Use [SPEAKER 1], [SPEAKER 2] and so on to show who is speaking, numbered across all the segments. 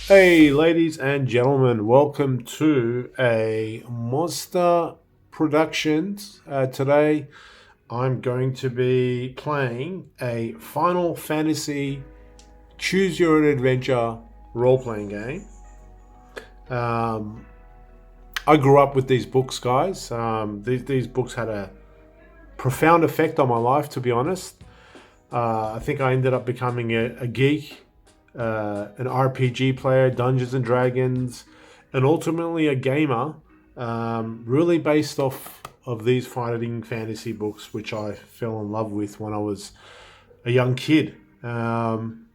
[SPEAKER 1] Hey, ladies and gentlemen, welcome to a Monster Productions. Today, I'm going to be playing a Final Fantasy Choose Your Own Adventure role playing game. Um, I grew up with these books, guys. These books had a profound effect on my life, to be honest. I think I ended up becoming a geek, an RPG player, Dungeons and Dragons, and ultimately a gamer. Really based off of these fighting fantasy books, which I fell in love with when I was a young kid. And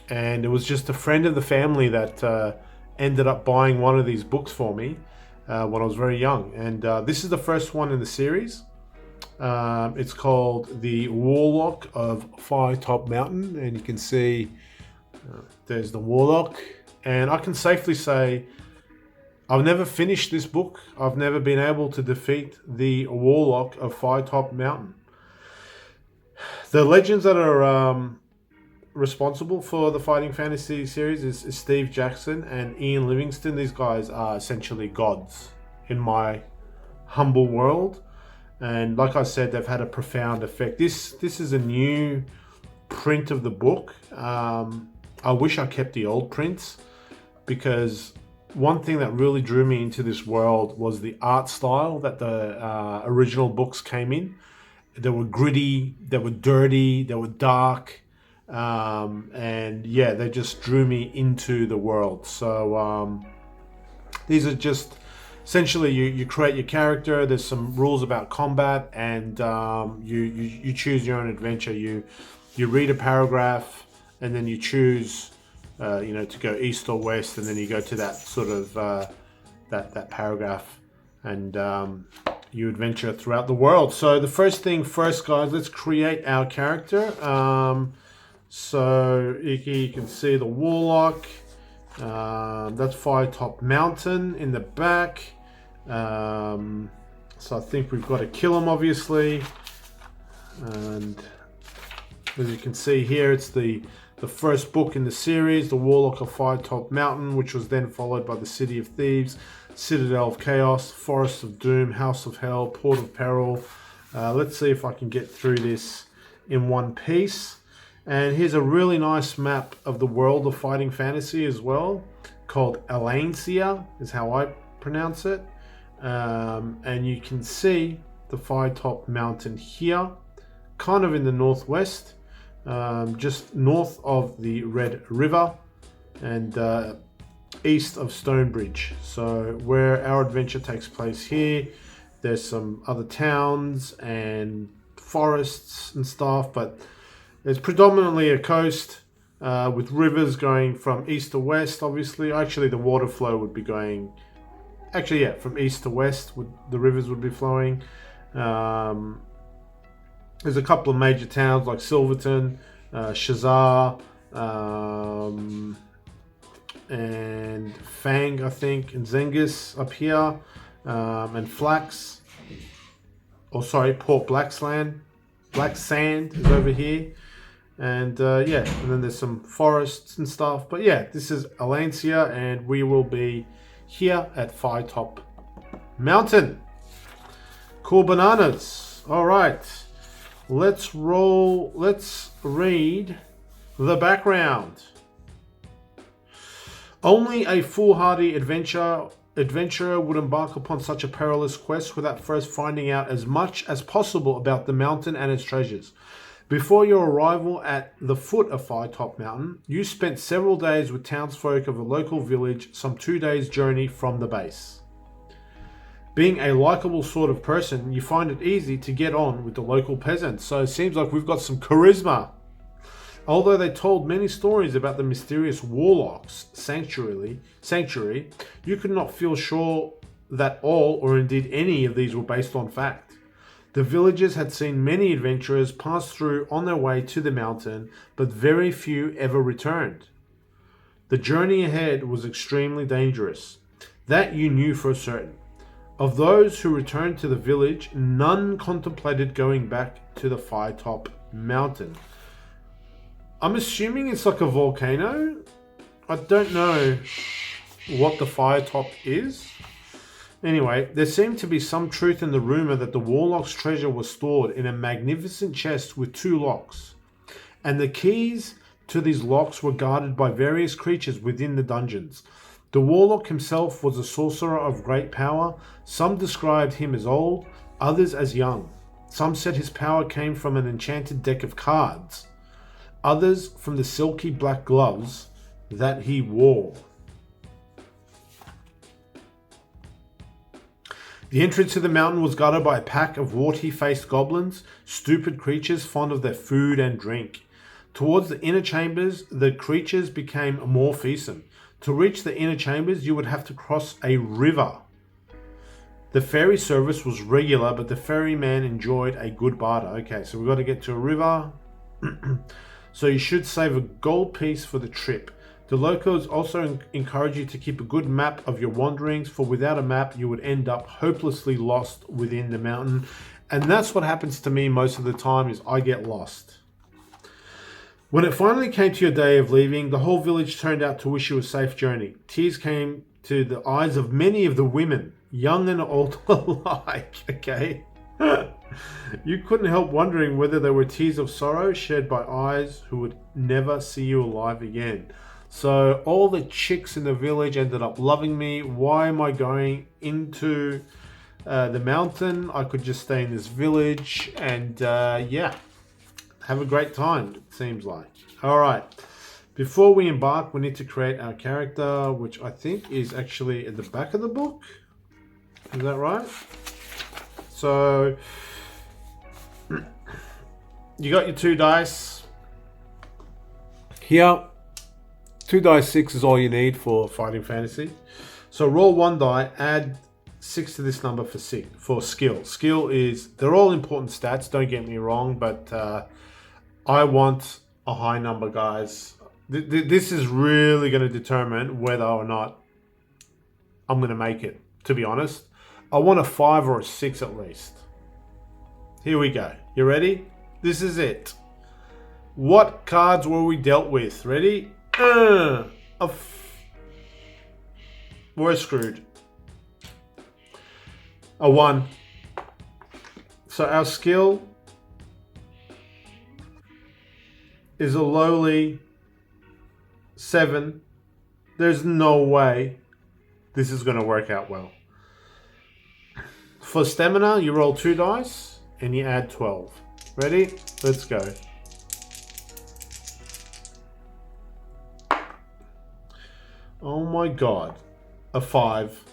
[SPEAKER 1] it was just a friend of the family that ended up buying one of these books for me when I was very young. And this is the first one in the series. It's called the Warlock of Firetop Mountain, and you can see there's the Warlock. And I can safely say I've never finished this book. I've never been able to defeat the Warlock of Firetop Mountain. The legends that are responsible for the Fighting Fantasy series is Steve Jackson and Ian Livingstone. These guys are essentially gods in my humble world. And like I said, they've had a profound effect. This is a new print of the book. I wish I kept the old prints, because one thing that really drew me into this world was the art style that the original books came in. They were gritty, they were dirty, they were dark, and yeah, they just drew me into the world. So these are just essentially you create your character. There's some rules about combat, and you choose your own adventure. You read a paragraph, and then you choose to go east or west, and then you go to that sort of that paragraph, and you adventure throughout the world. So the first thing first, guys, let's create our character. So you can see the Warlock. That's Firetop Mountain in the back. So I think we've got to kill him, obviously. And as you can see here, it's the first book in the series, the Warlock of Firetop Mountain, which was then followed by the City of Thieves, Citadel of Chaos, Forest of Doom, House of Hell, Port of Peril. Let's see if I can get through this in one piece. And here's a really nice map of the world of fighting fantasy as well, called Alancia, is how I pronounce it. And you can see the Firetop Mountain here, kind of in the northwest, just north of the Red River and east of Stonebridge. So where our adventure takes place here, there's some other towns and forests and stuff, but it's predominantly a coast with rivers going from east to west, obviously. Actually, the water flow would be going... Actually, yeah, from east to west, the rivers would be flowing. There's a couple of major towns like Silverton, Shazar, and Fang, I think, and Zengis up here, and Flax. Port Blacksand. Blacksand is over here. And yeah, and then there's some forests and stuff. But yeah, this is Alancia, and we will be here at Firetop Mountain. Cool bananas. All right, let's roll. Let's read the background. Only a foolhardy adventurer would embark upon such a perilous quest without first finding out as much as possible about the mountain and its treasures. Before your arrival at the foot of Firetop Mountain, you spent several days with townsfolk of a local village some 2 days' journey from the base. Being a likable sort of person, you find it easy to get on with the local peasants, so it seems like we've got some charisma. Although they told many stories about the mysterious Warlock's sanctuary, you could not feel sure that all, or indeed any of these, were based on fact. The villagers had seen many adventurers pass through on their way to the mountain, but very few ever returned. The journey ahead was extremely dangerous. That you knew for certain. Of those who returned to the village, none contemplated going back to the Firetop Mountain. I'm assuming it's like a volcano. I don't know what the Firetop is. Anyway, there seemed to be some truth in the rumor that the Warlock's treasure was stored in a magnificent chest with 2 locks, and the keys to these locks were guarded by various creatures within the dungeons. The Warlock himself was a sorcerer of great power. Some described him as old, others as young. Some said his power came from an enchanted deck of cards, others from the silky black gloves that he wore. The entrance to the mountain was guarded by a pack of warty-faced goblins, stupid creatures fond of their food and drink. Towards the inner chambers, the creatures became more fearsome. To reach the inner chambers, you would have to cross a river. The ferry service was regular, but the ferryman enjoyed a good barter. Okay, so we've got to get to a river. So you should save a gold piece for the trip. The locals also encourage you to keep a good map of your wanderings, for without a map, you would end up hopelessly lost within the mountain. And that's what happens to me most of the time, is I get lost. When it finally came to your day of leaving, the whole village turned out to wish you a safe journey. Tears came to the eyes of many of the women, young and old alike, okay? You couldn't help wondering whether they were tears of sorrow shed by eyes who would never see you alive again. So all the chicks in the village ended up loving me. Why am I going into the mountain? I could just stay in this village and yeah, have a great time, it seems like. All right. Before we embark, we need to create our character, which I think is actually at the back of the book. Is that right? So you got your 2 dice. Here, 2 dice 6 is all you need for fighting fantasy. So roll 1 die, add 6 to this number for skill. Skill is, they're all important stats, don't get me wrong, but I want a high number, guys. This is really going to determine whether or not I'm going to make it, to be honest. I want a 5 or a 6 at least. Here we go. You ready? This is it. What cards were we dealt with? Ready? We're screwed. A 1. So our skill is a lowly 7. There's no way this is going to work out well. For stamina, you roll 2 dice and you add 12. Ready? Let's go. Oh my god. A 5.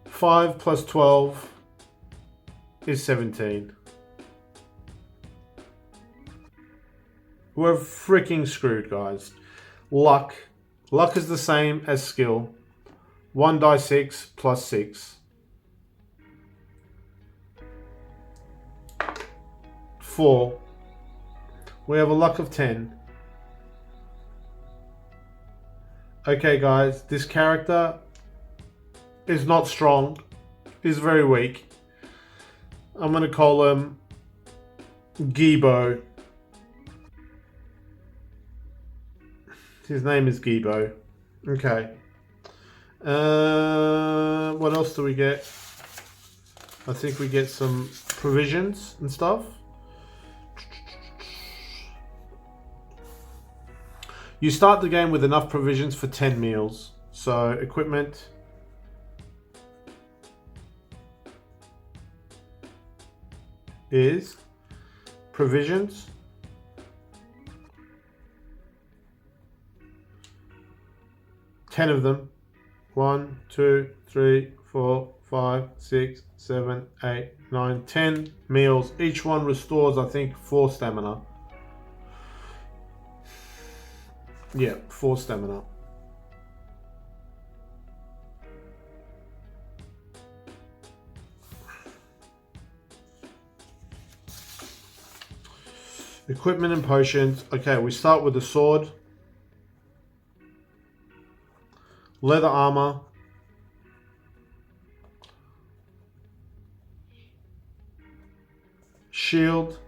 [SPEAKER 1] 5 plus 12 is 17. We're freaking screwed, guys. Luck. Luck is the same as skill. 1 die 6 plus 6. 4. We have a luck of 10. Okay, guys, this character is not strong. He's very weak. I'm going to call him Gibo. His name is Gibo. Okay. What else do we get? I think we get some provisions and stuff. You start the game with enough provisions for 10 meals. So, equipment. Is provisions. Ten of them. 1, 2, 3, 4, 5, 6, 7, 8, 9, 10 meals. Each one restores, I think, 4 stamina. Yeah, 4 stamina. Equipment and potions. Okay, we start with the sword. Leather armor. Shield.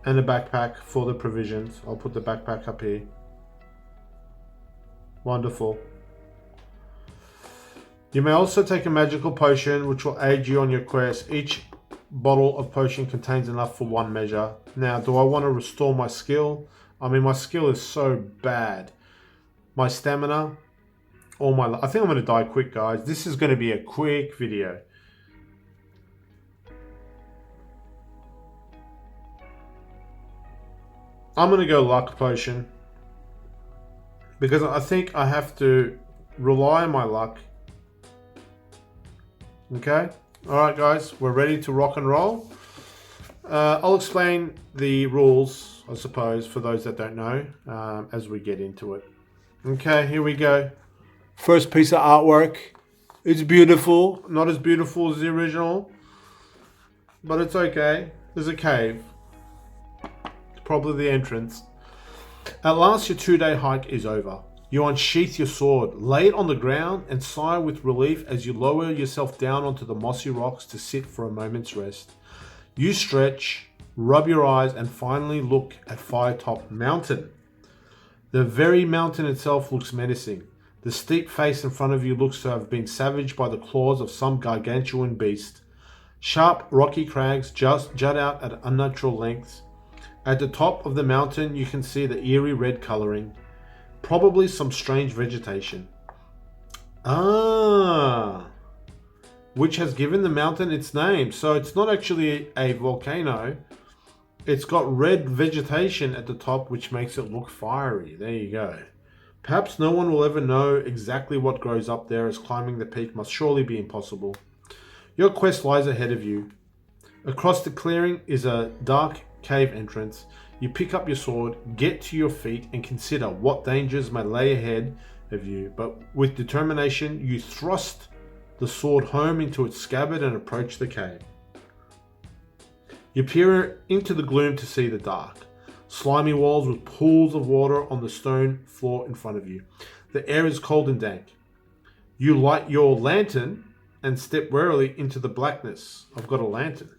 [SPEAKER 1] And a backpack for the provisions. I'll put the backpack up here. Wonderful. You may also take a magical potion which will aid you on your quest. Each bottle of potion contains enough for 1 measure. Now, do I want to restore my skill? I mean, my skill is so bad. My stamina, I think I'm going to die quick, guys. This is going to be a quick video. I'm going to go luck potion. Because I think I have to rely on my luck. Okay? Alright guys, we're ready to rock and roll. I'll explain the rules, I suppose, for those that don't know, as we get into it. Okay, here we go. First piece of artwork. It's beautiful. Not as beautiful as the original, but it's okay. There's a cave. It's probably the entrance. At last, your 2-day hike is over. You unsheath your sword, lay it on the ground, and sigh with relief as you lower yourself down onto the mossy rocks to sit for a moment's rest. You stretch, rub your eyes, and finally look at Firetop Mountain. The very mountain itself looks menacing. The steep face in front of you looks to have been savaged by the claws of some gargantuan beast. Sharp, rocky crags just jut out at unnatural lengths. At the top of the mountain, you can see the eerie red coloring. Probably some strange vegetation. Which has given the mountain its name. So it's not actually a volcano. It's got red vegetation at the top, which makes it look fiery. There you go. Perhaps no one will ever know exactly what grows up there, as climbing the peak must surely be impossible. Your quest lies ahead of you. Across the clearing is a dark cave entrance. You pick up your sword, get to your feet, and consider what dangers may lay ahead of you. But with determination, you thrust the sword home into its scabbard and approach the cave. You peer into the gloom to see the dark. Slimy walls with pools of water on the stone floor in front of you. The air is cold and dank. You light your lantern and step warily into the blackness. I've got a lantern.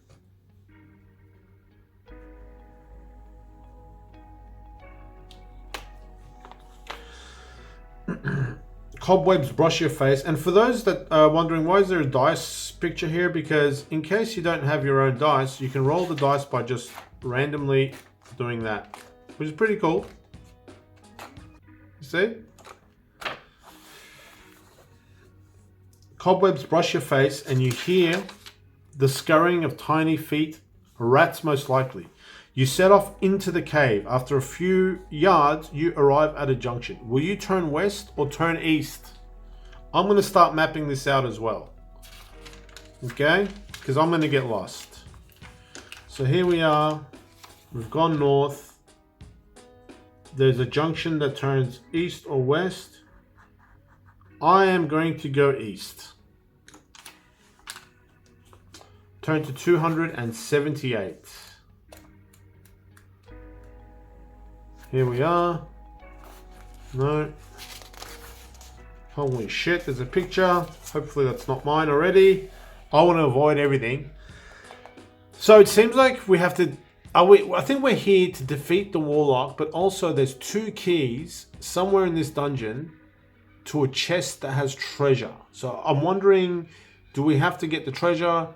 [SPEAKER 1] Cobwebs brush your face, and for those that are wondering, why is there a dice picture here? Because in case you don't have your own dice, you can roll the dice by just randomly doing that, which is pretty cool. You see? Cobwebs brush your face, and you hear the scurrying of tiny feet, rats most likely. You set off into the cave. After a few yards, you arrive at a junction. Will you turn west or turn east? I'm going to start mapping this out as well. Okay? Because I'm going to get lost. So here we are. We've gone north. There's a junction that turns east or west. I am going to go east. Turn to 278. Here we are. No. Holy shit, there's a picture. Hopefully that's not mine already. I want to avoid everything. So it seems like we have to... I think we're here to defeat the Warlock, but also there's 2 keys somewhere in this dungeon to a chest that has treasure. So I'm wondering, do we have to get the treasure?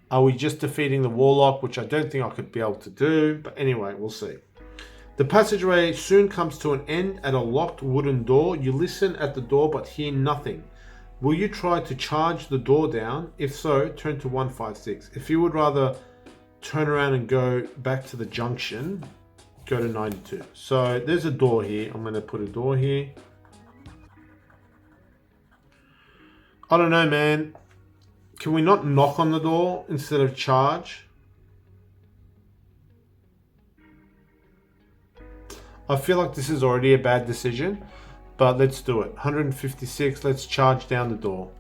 [SPEAKER 1] Are we just defeating the Warlock, which I don't think I could be able to do. But anyway, we'll see. The passageway soon comes to an end at a locked wooden door. You listen at the door but hear nothing. Will you try to charge the door down? If so, turn to 156. If you would rather turn around and go back to the junction, go to 92. So there's a door here. I'm going to put a door here. I don't know, man. Can we not knock on the door instead of charge? I feel like this is already a bad decision, but let's do it. 156, let's charge down the door.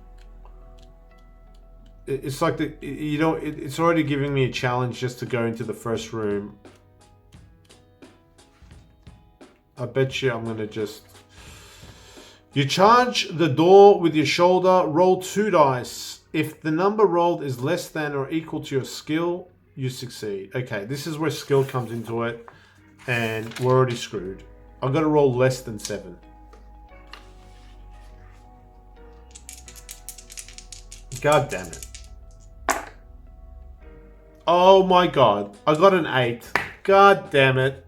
[SPEAKER 1] It's like, it's already giving me a challenge just to go into the first room. I bet you I'm going to just... You charge the door with your shoulder, roll 2 dice. If the number rolled is less than or equal to your skill, you succeed. Okay, this is where skill comes into it, and we're already screwed. I've got to roll less than 7. God damn it. Oh my god. I got an 8. God damn it.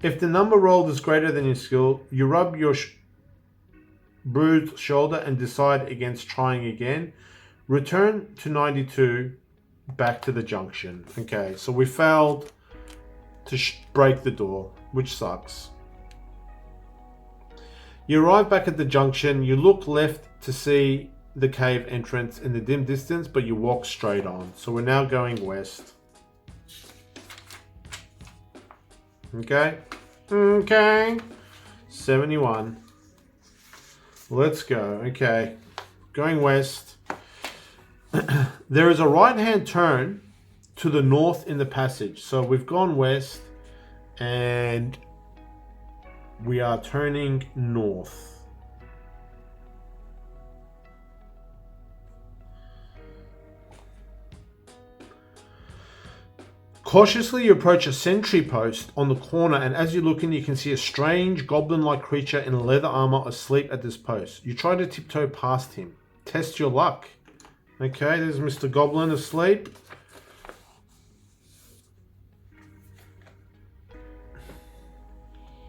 [SPEAKER 1] If the number rolled is greater than your skill, you rub your bruised shoulder and decide against trying again. Return to 92, back to the junction. Okay, so we failed to break the door, which sucks. You arrive back at the junction. You look left to see the cave entrance in the dim distance, but you walk straight on. So we're now going west. Okay. Okay. 71. Let's go. Okay. Going west. There is a right-hand turn to the north in the passage. So we've gone west and we are turning north. Cautiously, you approach a sentry post on the corner, and as you look in, you can see a strange goblin-like creature in leather armor asleep at this post. You try to tiptoe past him. Test your luck. Okay, there's Mr. Goblin asleep.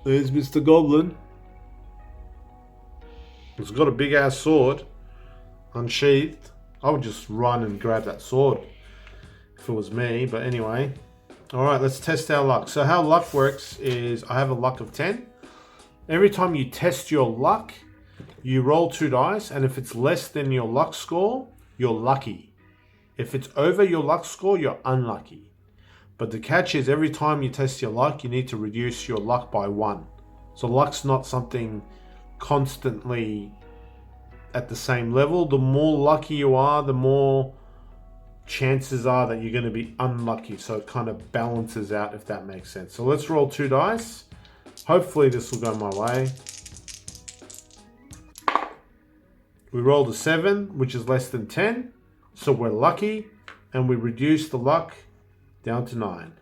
[SPEAKER 1] There's Mr. Goblin. He's got a big-ass sword unsheathed. I would just run and grab that sword if it was me, but anyway. Alright, let's test our luck. So how luck works is I have a luck of 10. Every time you test your luck, you roll 2 dice, and if it's less than your luck score, you're lucky. If it's over your luck score, you're unlucky. But the catch is every time you test your luck, you need to reduce your luck by 1. So luck's not something constantly at the same level. The more lucky you are, the more chances are that you're going to be unlucky. So it kind of balances out, if that makes sense. So let's roll 2 dice. Hopefully this will go my way. We rolled a 7, which is less than 10. So we're lucky, and we reduce the luck down to 9.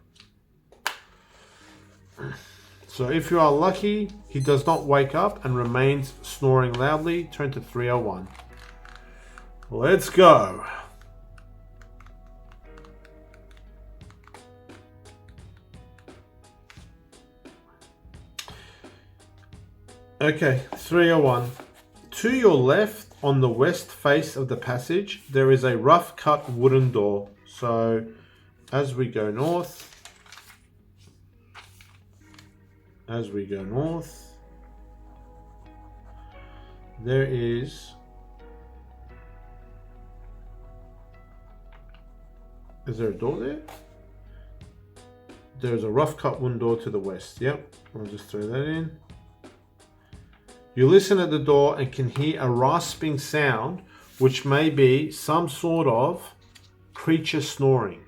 [SPEAKER 1] So if you are lucky, he does not wake up and remains snoring loudly. Turn to 301. Let's go. Okay, 301. To your left, on the west face of the passage, there is a rough cut wooden door. So as we go north, there is there a door there? There's a rough cut wooden door to the west. Yep, I'll just throw that in. You listen at the door and can hear a rasping sound, which may be some sort of creature snoring.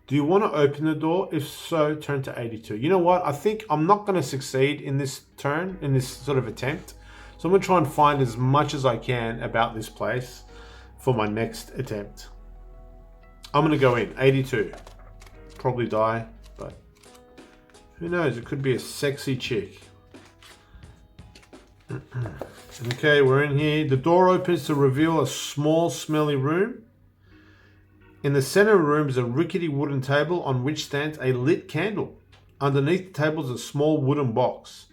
[SPEAKER 1] Do you want to open the door? If so, turn to 82. You know what? I think I'm not going to succeed in this turn, in this sort of attempt. So I'm going to try and find as much as I can about this place for my next attempt. I'm going to go in. 82. Probably die, but who knows? It could be a sexy chick. Okay, we're in here. The door opens to reveal a small, smelly room. In the center of the room is a rickety wooden table on which stands a lit candle. Underneath the table is a small wooden box.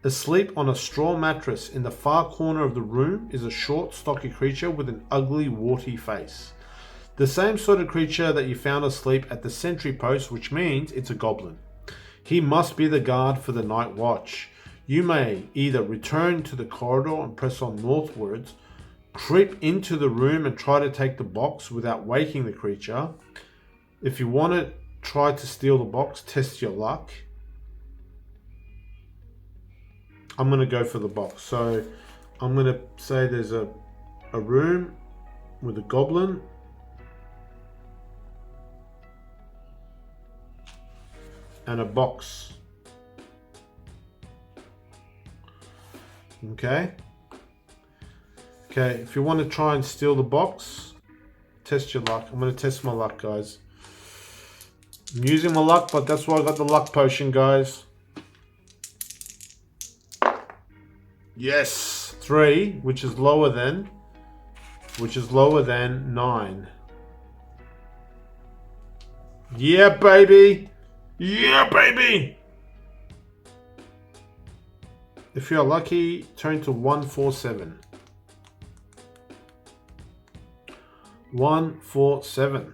[SPEAKER 1] Asleep on a straw mattress in the far corner of the room is a short, stocky creature with an ugly, warty face. The same sort of creature that you found asleep at the sentry post, which means it's a goblin. He must be the guard for the night watch. You may either return to the corridor and press on northwards, creep into the room and try to take the box without waking the creature. If you want to try to steal the box, test your luck. I'm going to go for the box. So I'm going to say there's a room with a goblin. And a box. Okay. Okay, if you want to try and steal the box, Test your luck. I'm going to test my luck, guys. I'm using my luck, but that's why I got the luck potion, guys. Yes! 3, which is lower than 9. Yeah, baby! Yeah, baby! If you're lucky, turn to 147. 147.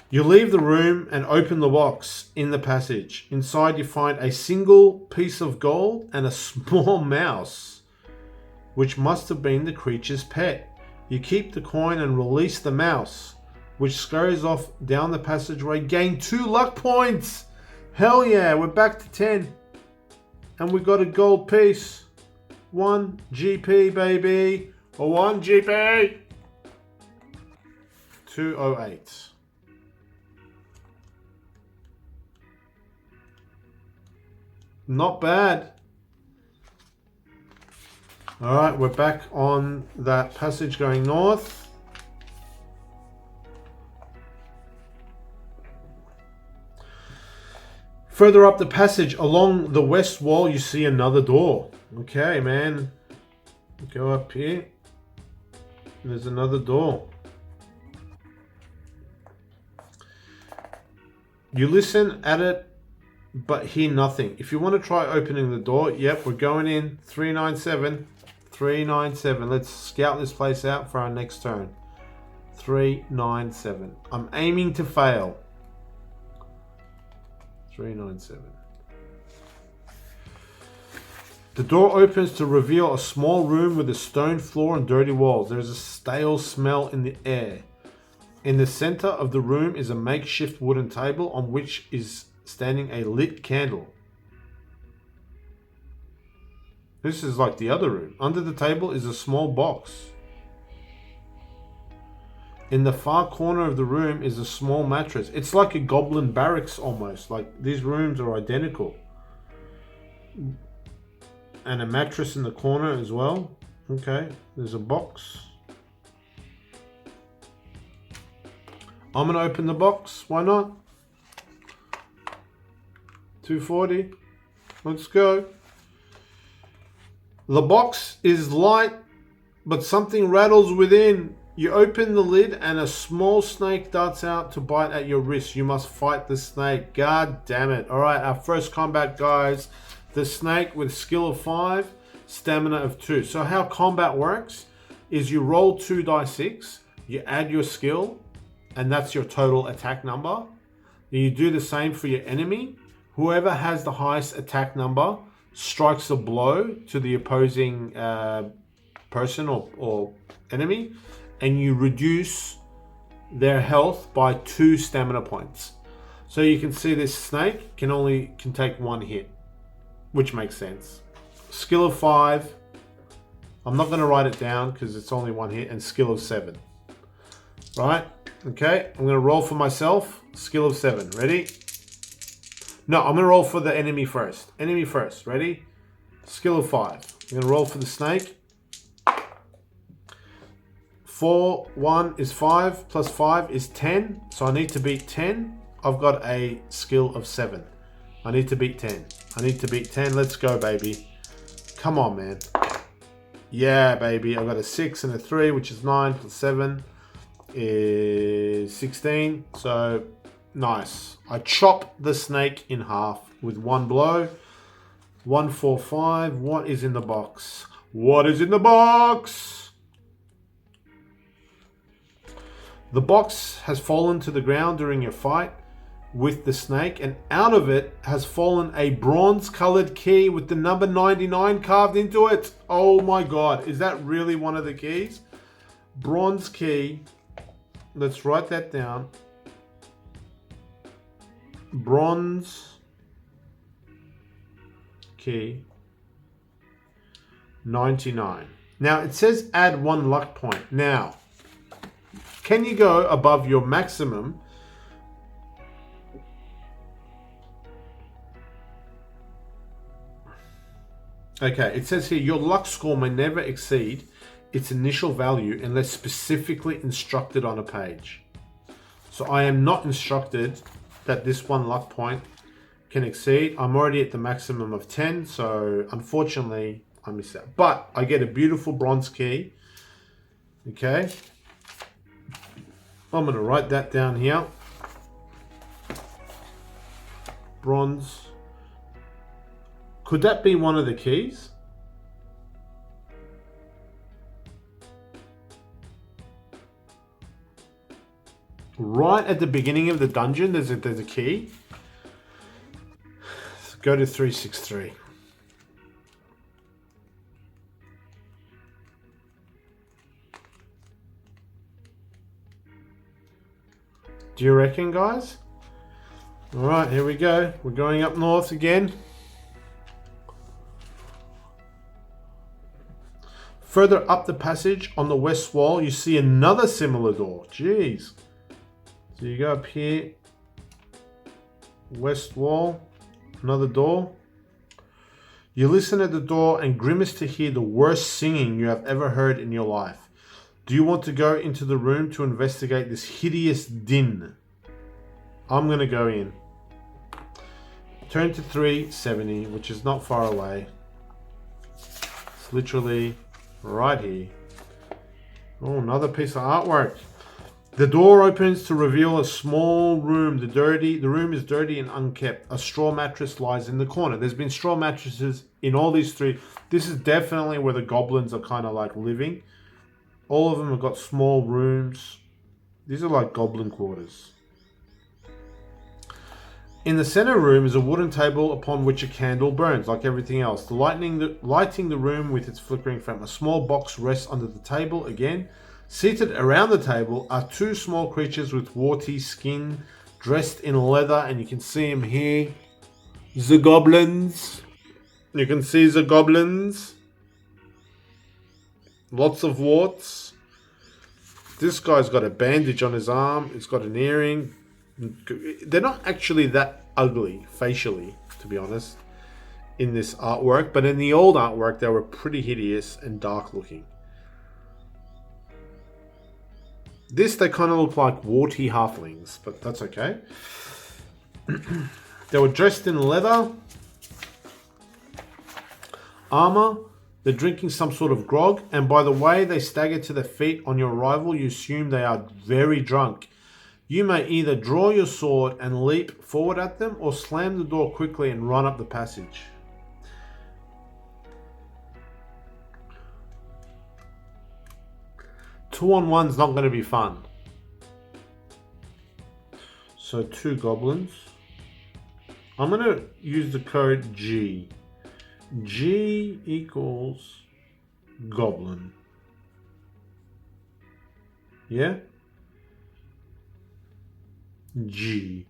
[SPEAKER 1] You leave the room and open the box in the passage. Inside you find a single piece of gold and a small mouse, which must have been the creature's pet. You keep the coin and release the mouse, which scurries off down the passageway. Gain 2 luck points! Hell yeah, we're back to 10. And we got a gold piece. 1 GP, baby. 1 GP. 208. Not bad. Alright, we're back on that passage going north. Further up the passage, along the west wall, you see another door. Okay, man. Go up here. There's another door. You listen at it, but hear nothing. If you want to try opening the door, yep, we're going in. 397. 397. Let's scout this place out for our next turn. 397. I'm aiming to fail. 397. The door opens to reveal a small room with a stone floor and dirty walls. There is a stale smell in the air. In the center of the room is a makeshift wooden table on which is standing a lit candle. This is like the other room. Under the table is a small box. In the far corner of the room is a small mattress. It's like a goblin barracks almost. Like these rooms are identical. And a mattress in the corner as well. Okay, there's a box. I'm gonna open the box. Why not? 240. Let's go. The box is light, but something rattles within. You open the lid and a small snake darts out to bite at your wrist. You must fight the snake. God damn it. Alright, our first combat, guys. The snake with skill of 5, stamina of 2. So how combat works is you roll 2d6, you add your skill, and that's your total attack number. Then you do the same for your enemy. Whoever has the highest attack number strikes a blow to the opposing person or enemy, and you reduce their health by 2 stamina points. So you can see this snake can take 1 hit, which makes sense. Skill of 5. I'm not going to write it down because it's only 1 hit, and skill of 7. Right? Okay, I'm going to roll for myself. Skill of 7. Ready? No, I'm going to roll for the enemy first. Enemy first. Ready? Skill of 5. I'm going to roll for the snake. 4, 1 is 5, plus 5 is 10. So I need to beat 10. I've got a skill of 7. I need to beat 10. I need to beat 10. Let's go, baby. Come on, man. Yeah, baby. I've got a 6 and a 3, which is 9, plus 7 is 16. So, nice. I chop the snake in half with 1 blow. 145. What is in the box? What is in the box? The box has fallen to the ground during your fight with the snake, and out of it has fallen a bronze colored key with the number 99 carved into it. Oh my god, is that really one of the keys? Bronze key. Let's write that down. Bronze key 99. Now it says add 1 luck point. Now, can you go above your maximum? Okay, it says here your luck score may never exceed its initial value unless specifically instructed on a page. So I am not instructed that this one luck point can exceed. I'm already at the maximum of 10, so unfortunately I miss out. But I get a beautiful bronze key. Okay. I'm going to write that down here. Bronze. Could that be one of the keys? Right at the beginning of the dungeon, there's a key. So go to 363. Do you reckon, guys? All right, here we go. We're going up north again. Further up the passage on the west wall, you see another similar door. Jeez. So you go up here, west wall, another door. You listen at the door and grimace to hear the worst singing you have ever heard in your life. Do you want to go into the room to investigate this hideous din? I'm going to go in. Turn to 370, which is not far away. It's literally right here. Oh, another piece of artwork. The door opens to reveal a small room. The room is dirty and unkept. A straw mattress lies in the corner. There's been straw mattresses in all these three. This is definitely where the goblins are kind of like living. All of them have got small rooms. These are like goblin quarters. In the center room is a wooden table upon which a candle burns, like everything else. Lighting the room with its flickering flame. A small box rests under the table again. Seated around the table are two small creatures with warty skin, dressed in leather, and you can see them here. The goblins. You can see the goblins. Lots of warts. This guy's got a bandage on his arm. He's got an earring. They're not actually that ugly facially, to be honest, in this artwork. But in the old artwork, they were pretty hideous and dark looking. This, they kind of look like warty halflings, but that's okay. They were dressed in leather, armor. They're drinking some sort of grog, and by the way they stagger to their feet on your arrival, you assume they are very drunk. You may either draw your sword and leap forward at them, or slam the door quickly and run up the passage. Two-on-one's not going to be fun. So 2 goblins. I'm going to use the code G. G equals goblin. Yeah? G.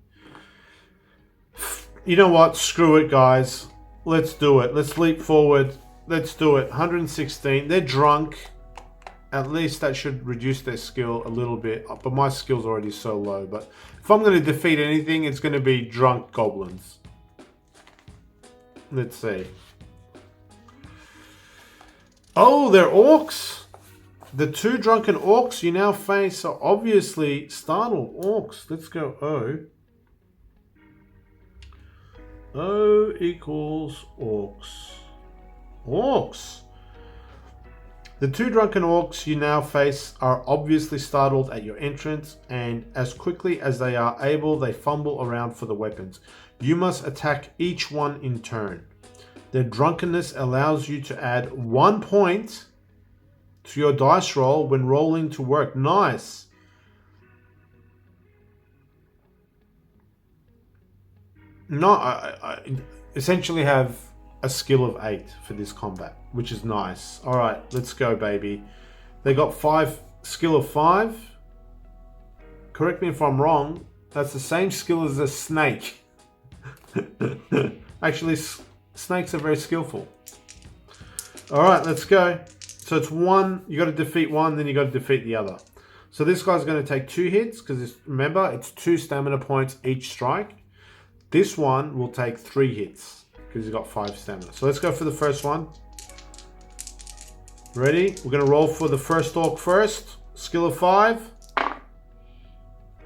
[SPEAKER 1] You know what? Screw it, guys. Let's do it. Let's leap forward. Let's do it. 116. They're drunk. At least that should reduce their skill a little bit. But my skill's already so low. But if I'm going to defeat anything, it's going to be drunk goblins. Let's see. Oh, they're orcs. The 2 drunken orcs you now face are obviously startled orcs. Let's go O. O equals orcs. Orcs. The 2 drunken orcs you now face are obviously startled at your entrance, and as quickly as they are able, they fumble around for the weapons. You must attack each one in turn. Their drunkenness allows you to add 1 point to your dice roll when rolling to work. Nice. No, I essentially have a skill of 8 for this combat, which is nice. All right, let's go, baby. They got skill of 5. Correct me if I'm wrong. That's the same skill as a snake. Actually, snakes are very skillful. All right, let's go. So it's 1. You got to defeat 1, then you got to defeat the other. So this guy's going to take 2 hits because remember, it's 2 stamina points each strike. This one will take 3 hits because he's got 5 stamina. So let's go for the first one. Ready? We're going to roll for the first orc first. Skill of 5.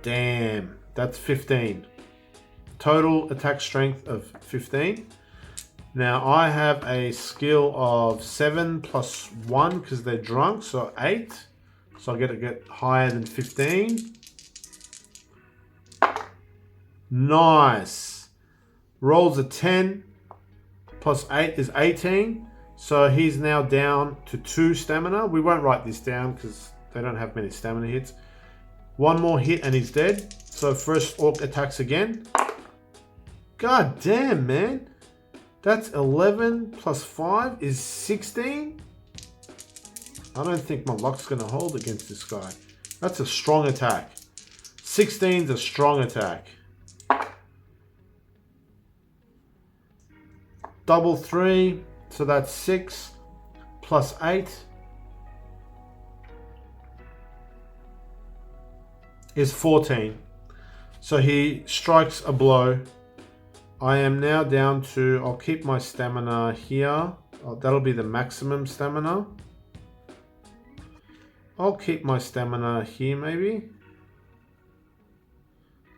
[SPEAKER 1] Damn. That's 15. Total attack strength of 15. Now I have a skill of 7 plus 1 because they're drunk, so 8. So I get to get higher than 15. Nice. Rolls a 10 plus 8 is 18. So he's now down to 2 stamina. We won't write this down because they don't have many stamina hits. One more hit and he's dead. So first orc attacks again. God damn, man. That's 11 plus 5 is 16. I don't think my luck's going to hold against this guy. That's a strong attack. 16 is a strong attack. Double 3. So that's 6 plus 8 is 14. So he strikes a blow. I am now down to, I'll keep my stamina here. Oh, that'll be the maximum stamina. I'll keep my stamina here maybe.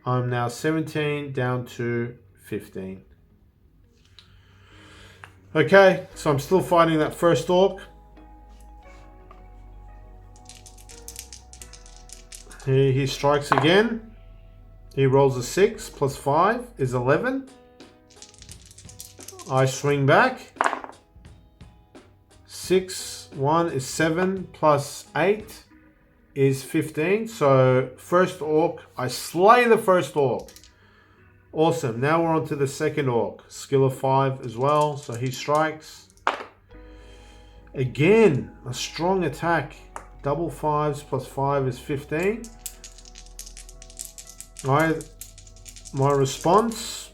[SPEAKER 1] I'm now 17 down to 15. Okay, so I'm still fighting that first orc. He strikes again. He rolls a 6 plus 5 is 11. I swing back. 6, 1 is 7 plus 8 is 15. So first orc, I slay the first orc. Awesome. Now we're on to the second orc. Skill of 5 as well. So he strikes. Again, a strong attack. Double 5s plus 5 is 15. My response.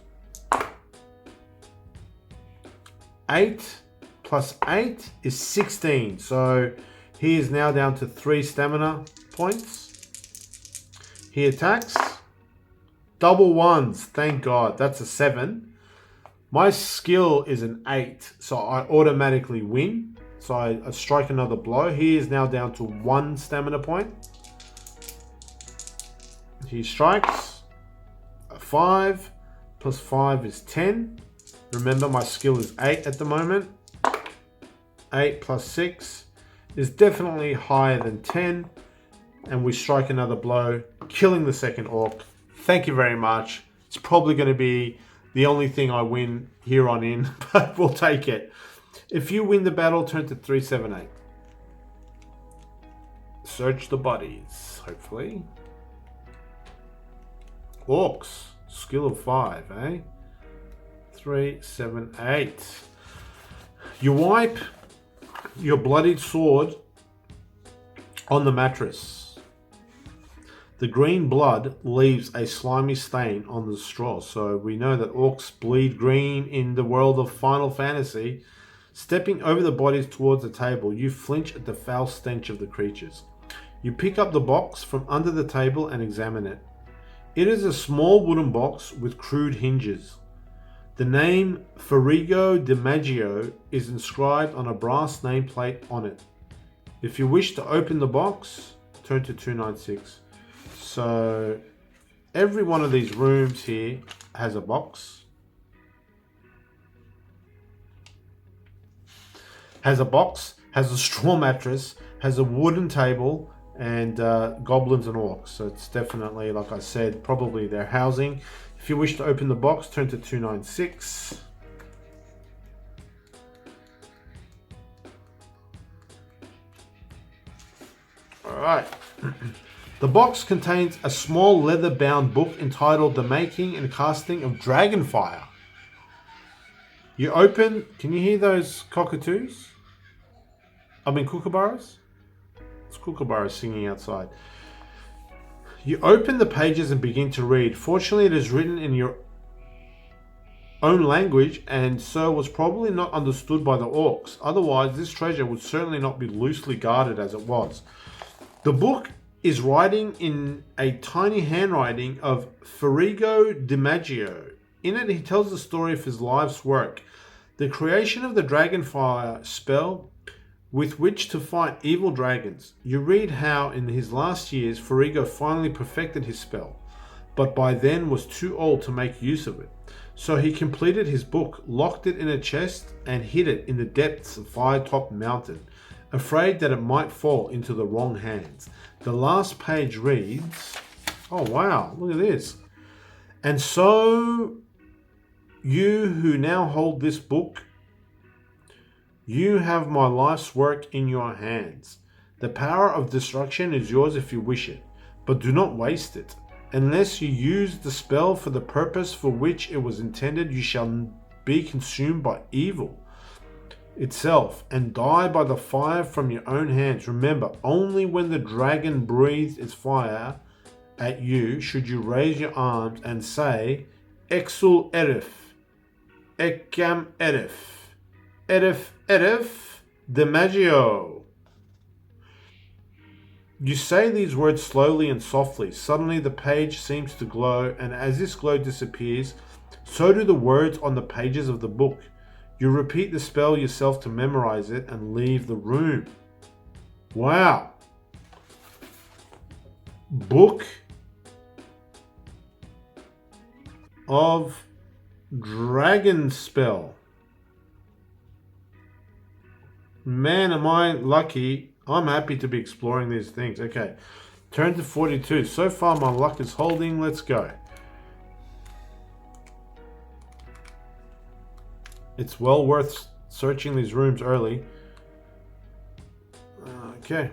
[SPEAKER 1] 8 plus 8 is 16. So he is now down to 3 stamina points. He attacks. Double 1s, thank God. That's a 7. My skill is an 8, so I automatically win. So I strike another blow. He is now down to 1 stamina point. He strikes. A 5 plus 5 is 10. Remember, my skill is 8 at the moment. 8 plus 6 is definitely higher than 10. And we strike another blow, killing the second orc. Thank you very much. It's probably going to be the only thing I win here on in, but we'll take it. If you win the battle, turn to 378. Search the bodies, hopefully. Orcs, skill of 5, eh? 3, 7, 8. You wipe your bloodied sword on the mattress. The green blood leaves a slimy stain on the straw. So we know that orcs bleed green in the world of Final Fantasy. Stepping over the bodies towards the table, you flinch at the foul stench of the creatures. You pick up the box from under the table and examine it. It is a small wooden box with crude hinges. The name Ferigo di Maggio is inscribed on a brass nameplate on it. If you wish to open the box, turn to 296. So every one of these rooms here has a box. Has a straw mattress, has a wooden table, and goblins and orcs. So it's definitely, like I said, probably their housing. If you wish to open the box, turn to 296. All right. The box contains a small leather-bound book entitled The Making and Casting of Dragonfire. You open... Can you hear those cockatoos? I mean kookaburras? It's kookaburras singing outside. You open the pages and begin to read. Fortunately, it is written in your own language and so was probably not understood by the orcs. Otherwise, this treasure would certainly not be loosely guarded as it was. The book is writing in a tiny handwriting of Ferigo di Maggio. In it, he tells the story of his life's work. The creation of the Dragonfire spell with which to fight evil dragons. You read how in his last years Farigo finally perfected his spell, but by then was too old to make use of it. So he completed his book, locked it in a chest, and hid it in the depths of Firetop Mountain, afraid that it might fall into the wrong hands. The last page reads, oh wow, look at this. And so you who now hold this book, you have my life's work in your hands. The power of destruction is yours if you wish it, but do not waste it. Unless you use the spell for the purpose for which it was intended, you shall be consumed by evil itself and die by the fire from your own hands. Remember, only when the dragon breathes its fire at you should you raise your arms and say, Exul Erif, Ekam Erif, Erif Erif, DiMaggio. You say these words slowly and softly. Suddenly the page seems to glow, and as this glow disappears, so do the words on the pages of the book. You repeat the spell yourself to memorize it and leave the room. Wow. Book of Dragon Spell. Man, am I lucky. I'm happy to be exploring these things. Okay, turn to 42. So far my luck is holding. Let's go. It's well worth searching these rooms early. Okay.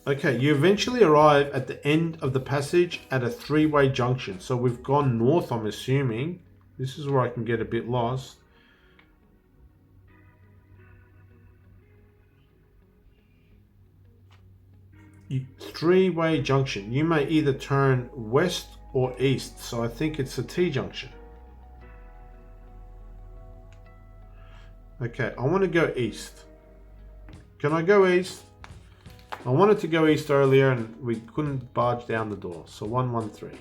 [SPEAKER 1] Okay, you eventually arrive at the end of the passage at a three-way junction. So we've gone north, I'm assuming. This is where I can get a bit lost. Three-way junction. You may either turn west or east. So I think it's a T-junction. Okay, I want to go east. Can I go east? I wanted to go east earlier and we couldn't barge down the door. So 113.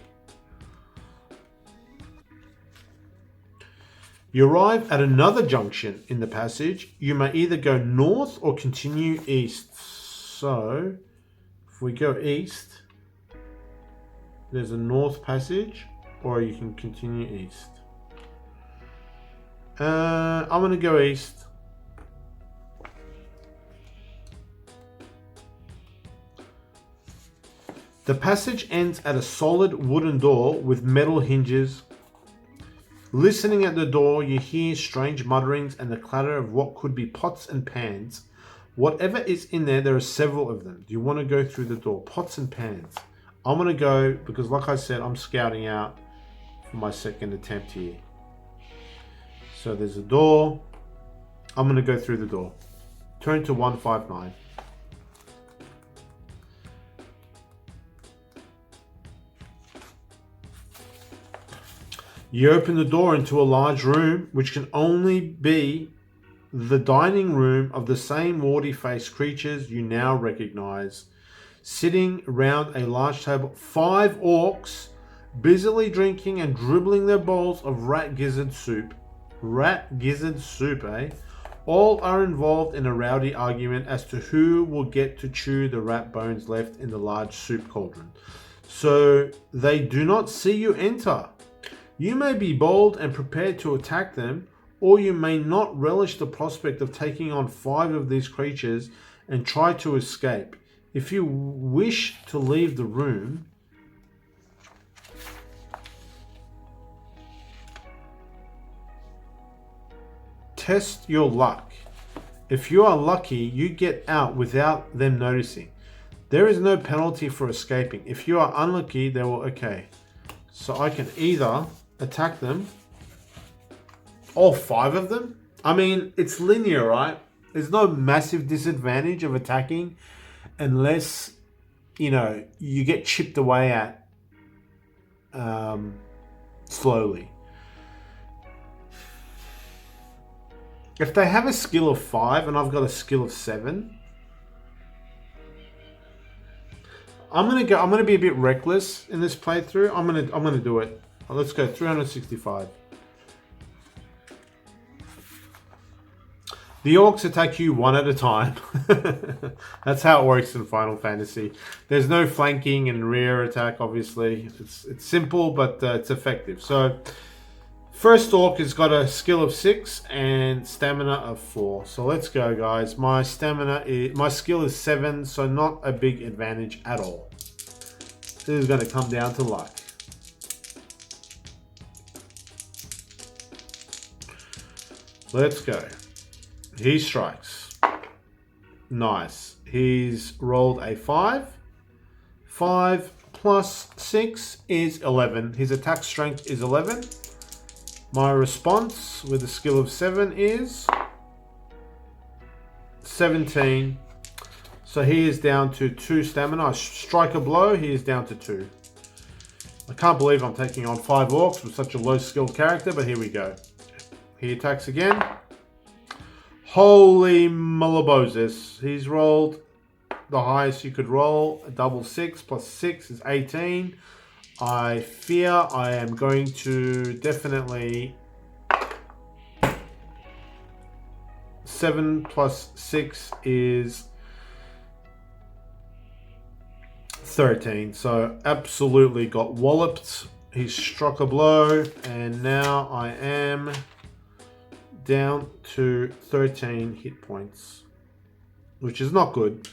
[SPEAKER 1] You arrive at another junction in the passage. You may either go north or continue east. So if we go east, there's a north passage, or you can continue east. I'm going to go east. The passage ends at a solid wooden door with metal hinges. Listening at the door, you hear strange mutterings and the clatter of what could be pots and pans. Whatever is in there, there are several of them. Do you want to go through the door? Pots and pans. I'm going to go because, like I said, I'm scouting out for my second attempt here. So there's a door. I'm going to go through the door. Turn to 159. You open the door into a large room, which can only be the dining room of the same warty-faced creatures you now recognize. Sitting round a large table, 5 orcs busily drinking and dribbling their bowls of rat gizzard soup. Rat gizzard soup, eh? All are involved in a rowdy argument as to who will get to chew the rat bones left in the large soup cauldron. So they do not see you enter. You may be bold and prepared to attack them, or you may not relish the prospect of taking on 5 of these creatures and try to escape. If you wish to leave the room, test your luck. If you are lucky, you get out without them noticing. There is no penalty for escaping. If you are unlucky, they will... Okay. So I can either attack them, all 5 of them. I mean, it's linear, right? There's no massive disadvantage of attacking unless, you know, you get chipped away at slowly. If they have a skill of 5 and I've got a skill of 7, I'm gonna be a bit reckless in this playthrough. I'm gonna do it. Let's go 365. The orcs attack you one at a time. That's how it works in Final Fantasy. There's no flanking and rear attack, obviously. It's simple, but it's effective. So, first orc has got a skill of 6 and stamina of 4. So let's go, guys. My skill is 7, so not a big advantage at all. This is going to come down to luck. Let's go. He strikes. Nice. He's rolled a 5. 5 plus 6 is 11. His attack strength is 11. My response with a skill of 7 is 17. So he is down to 2 stamina. I strike a blow, he is down to 2. I can't believe I'm taking on 5 orcs with such a low skilled character, but here we go. He attacks again. Holy Malaboses. He's rolled the highest you could roll. A double 6 plus 6 is 18. I fear I am going to definitely... 7 plus 6 is 13. So absolutely got walloped. He struck a blow. And now I am... down to 13 hit points, which is not good.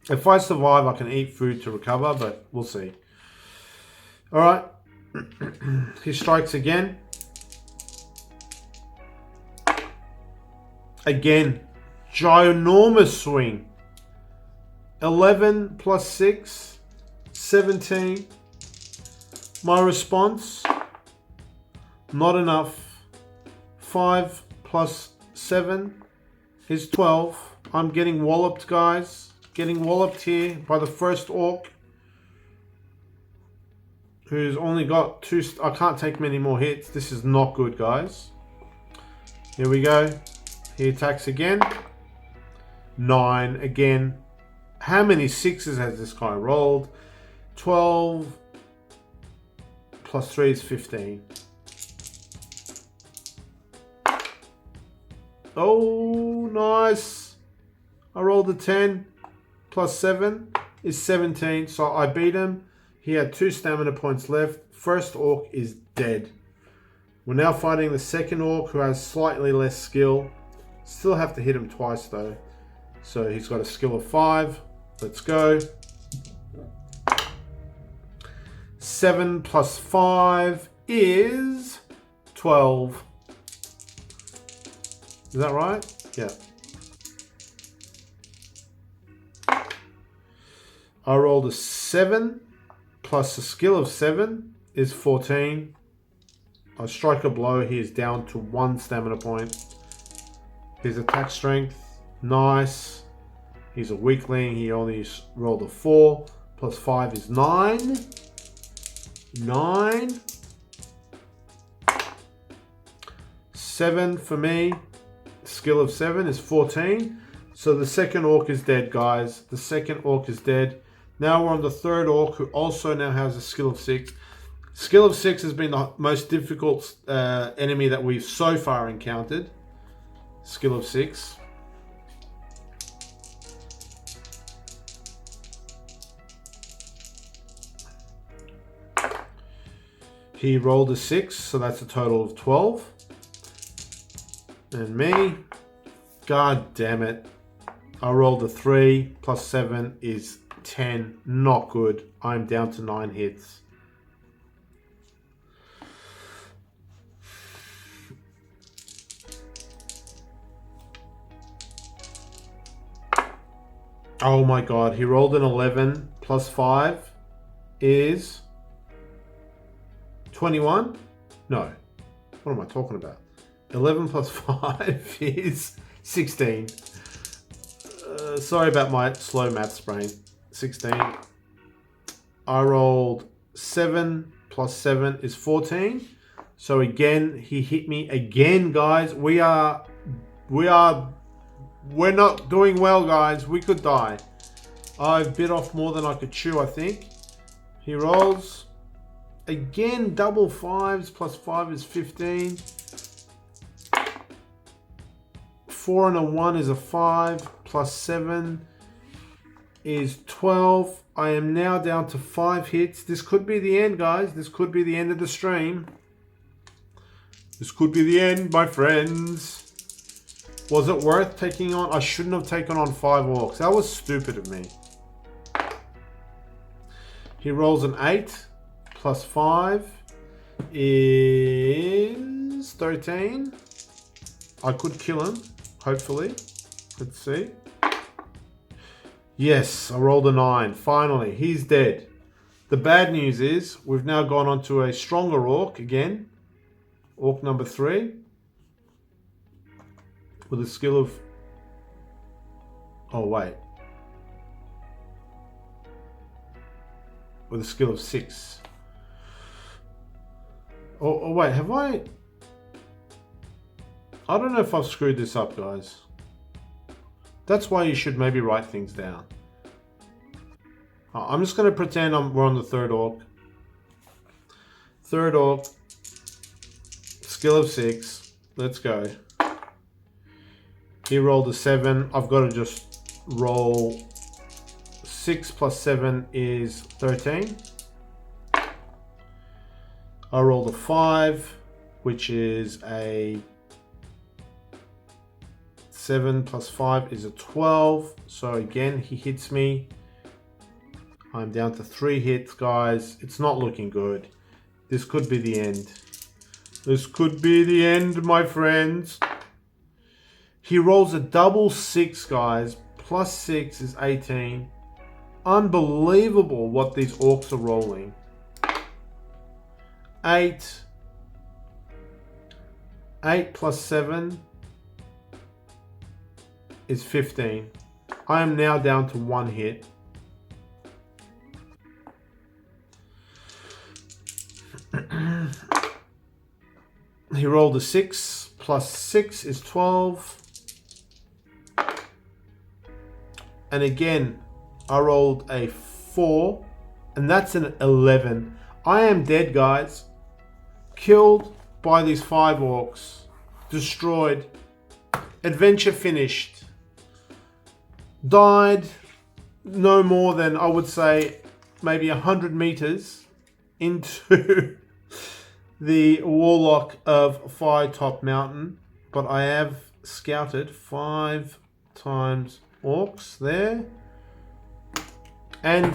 [SPEAKER 1] If I survive, I can eat food to recover, but we'll see. All right. He strikes again. Again, ginormous swing. 11 plus 6, 17. My response, not enough. 5 plus 7 is 12. I'm getting walloped, guys. Getting walloped here by the first orc, who's only got 2. I can't take many more hits. This is not good, guys. Here we go. He attacks again. 9 again. How many 6s has this guy rolled? 12 plus 3 is 15. Oh, nice. I rolled a 10. Plus 7 is 17. So I beat him. He had 2 stamina points left. First orc is dead. We're now fighting the second orc, who has slightly less skill. Still have to hit him twice though. So he's got a skill of 5. Let's go. 7 plus 5 is 12. Is that right? Yeah. I rolled a 7 plus a skill of 7 is 14. I strike a blow. He is down to 1 stamina point. His attack strength, nice. He's a weakling. He only rolled a 4. Plus 5 is 9. 9. 7 for me. Skill of 7 is 14. So the second orc is dead, guys. The second orc is dead. Now we're on the third orc, who also now has a skill of 6. Skill of 6 has been the most difficult enemy that we've so far encountered. Skill of 6. He rolled a 6, so that's a total of 12. And me, god damn it, I rolled a 3 plus 7 is 10. Not good. I'm down to 9 hits. Oh my god, he rolled an 11 plus 5 is 21? No. What am I talking about? 11 plus 5 is 16. Sorry about my slow maths brain. 16. I rolled 7 plus 7 is 14. So again, he hit me again, guys. We're not doing well, guys. We could die. I've bit off more than I could chew, I think. He rolls. Again, double 5s plus 5 is 15. 4 and a 1 is a 5. Plus 7 is 12. I am now down to 5 hits. This could be the end, guys. This could be the end of the stream. This could be the end, my friends. Was it worth taking on? I shouldn't have taken on 5 orcs. That was stupid of me. He rolls an 8. Plus 5 is 13. I could kill him, hopefully. Let's see. Yes, I rolled a 9. Finally, he's dead. The bad news is we've now gone on to a stronger orc again. Orc number 3. With a skill of... Oh, wait. With a skill of 6. Oh, wait, have I... I don't know if I've screwed this up, guys. That's why you should maybe write things down. I'm just going to pretend we're on the 3rd orc. 3rd orc. Skill of 6. Let's go. He rolled a 7. I've got to just roll 6 plus 7 is 13. I rolled a 5, which is a 7 plus 5 is a 12. So again, he hits me. I'm down to 3 hits, guys. It's not looking good. This could be the end. This could be the end, my friends. He rolls a double 6, guys. Plus 6 is 18. Unbelievable what these orcs are rolling. 8. 8 plus 7 is 15. I am now down to 1 hit. He rolled a 6. Plus 6 is 12. And again, I rolled a 4. And that's an 11. I am dead, guys. Killed by these 5 orcs. Destroyed. Adventure finished. Died no more than, I would say, maybe 100 meters into the Warlock of Firetop Mountain. But I have scouted 5 times orcs there. And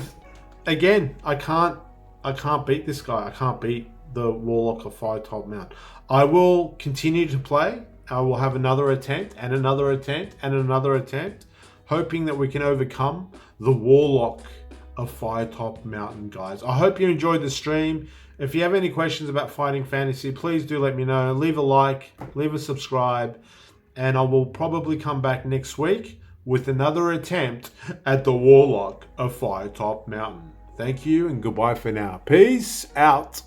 [SPEAKER 1] again, I can't beat this guy. I can't beat the Warlock of Firetop Mountain. I will continue to play. I will have another attempt and another attempt and another attempt, hoping that we can overcome the Warlock of Firetop Mountain, guys. I hope you enjoyed the stream. If you have any questions about fighting fantasy, please do let me know. Leave a like, leave a subscribe, and I will probably come back next week with another attempt at the Warlock of Firetop Mountain. Thank you and goodbye for now. Peace out.